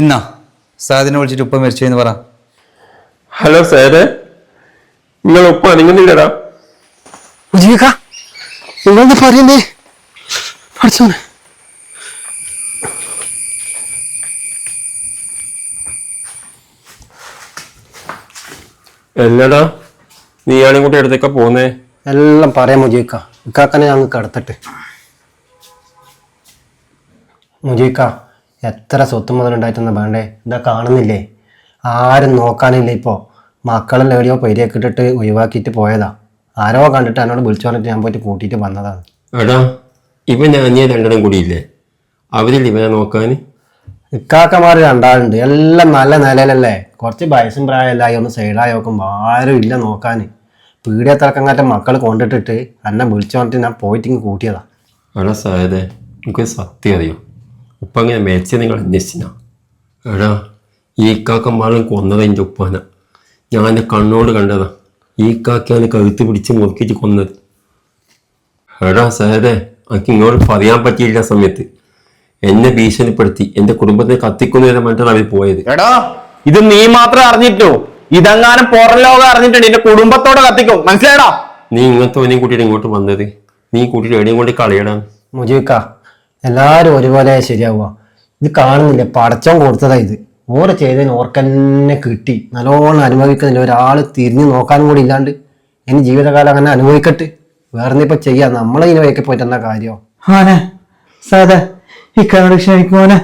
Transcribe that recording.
ഇന്നാ സാദിനെ വിളിച്ചിട്ട് ഉപ്പ മരിച്ചെന്ന് പറ. ഹലോ സാറേ, നിങ്ങൾ ഉപ്പ അനങ്ങുന്നില്ലടാ. നിങ്ങളെന്താ പറയുന്നേ? പഠിച്ചോനെ, എന്നടാ നീയാണെ കൂട്ടി അടുത്തേക്കാ പോന്നേ? എല്ലാം പറയാം മുജീക്ക. ഇക്കാക്കനെ ഞങ്ങൾക്ക് കടത്തട്ടെ. മുജീക്ക, എത്ര സ്വത്ത് മുതലുണ്ടായിട്ടൊന്നും വേണ്ടേ? ഇതാ കാണുന്നില്ലേ, ആരും നോക്കാനില്ല. ഇപ്പോൾ മക്കളെല്ലാം എവിടെയോ പെരിയൊക്കെ ഇട്ടിട്ട് ഒഴിവാക്കിയിട്ട് പോയതാ. ആരോ കണ്ടിട്ട് എന്നോട് വിളിച്ചു പറഞ്ഞിട്ട് ഞാൻ പോയിട്ട് കൂട്ടിയിട്ട് വന്നതാണ്. എടാ, ഇവൻ ഞാൻ രണ്ടെണ്ണം കൂടിയില്ലേ, അവരില്ല ഇവനെ നോക്കാൻ. ഇക്കാക്കമാർ രണ്ടാളുണ്ട്, എല്ലാം നല്ല നിലയിലല്ലേ. കുറച്ച് വയസ്സും പ്രായമല്ലായി ഒന്ന് സൈഡായി നോക്കുമ്പോൾ ആരും ഇല്ല നോക്കാൻ. പീടിയത്തിറക്കങ്ങാറ്റ മക്കൾ കൊണ്ടിട്ടിട്ട് എന്നെ വിളിച്ചു പറഞ്ഞിട്ട് ഞാൻ പോയിട്ട് ഇങ്ങ് കൂട്ടിയതാ. എടാ സായതേ, എനിക്കൊരു സത്യം അറിയോ, ഉപ്പ അങ്ങനെ മരിച്ചത് നിങ്ങൾ അന്വേഷിച്ചാ? എടാ, ഈ കാക്കന്മാരും കൊന്നത് എൻ്റെ ഉപ്പാന. ഞാൻ എൻ്റെ കണ്ണോട് കണ്ടതാ. ഈ കാക്കയാണ് കഴുത്ത് പിടിച്ച് മുറുക്കിച്ച് കൊന്നത്. എടാ സായതേ, എനിക്ക് ഇങ്ങോട്ട് പറയാൻ പറ്റിയില്ല സമയത്ത്. എന്നെ ഭീഷണിപ്പെടുത്തി എൻ്റെ കുടുംബത്തെ കത്തിക്കുന്നതിനെ പറഞ്ഞിട്ടാണ് അവർ പോയത്. എടാ, ഇത് നീ മാത്രം അറിഞ്ഞിട്ടോ? ഇതെങ്ങാനും പുറം ലോകം അറിഞ്ഞിട്ടുണ്ട് എന്റെ കുടുംബത്തോടെ കത്തിക്കും, മനസ്സിലായടാ? നീ ഇങ്ങനത്തെ ഒന്നും കൂട്ടിയിട്ട് ഇങ്ങോട്ട് വന്നത്, നീ കൂട്ടിയിട്ട് എവിടെയും കൊണ്ട് കളയടാ. മുജീക്ക, എല്ലാവരും ഒരുപോലെ ശരിയാവുക. ഇത് കാണുന്നില്ല, പടച്ചോൻ കൊടുത്തതാ ഇത്. ഓറ് ചെയ്തതിന് ഓർക്കന്നെ കിട്ടി. നല്ലോണം അനുഭവിക്കുന്നില്ല. ഒരാൾ തിരിഞ്ഞു നോക്കാനും കൂടി ഇല്ലാണ്ട് ഇനി ജീവിതകാലം അങ്ങനെ അനുഭവിക്കട്ടെ. വേറെ ഇപ്പൊ ചെയ്യാം. നമ്മളെ ഇനി വയ്ക്കെ പോയിട്ട് എന്താ കാര്യം? ആനെ സാധാ ഇക്കാനോട് ക്ഷമിക്കുമോനെ.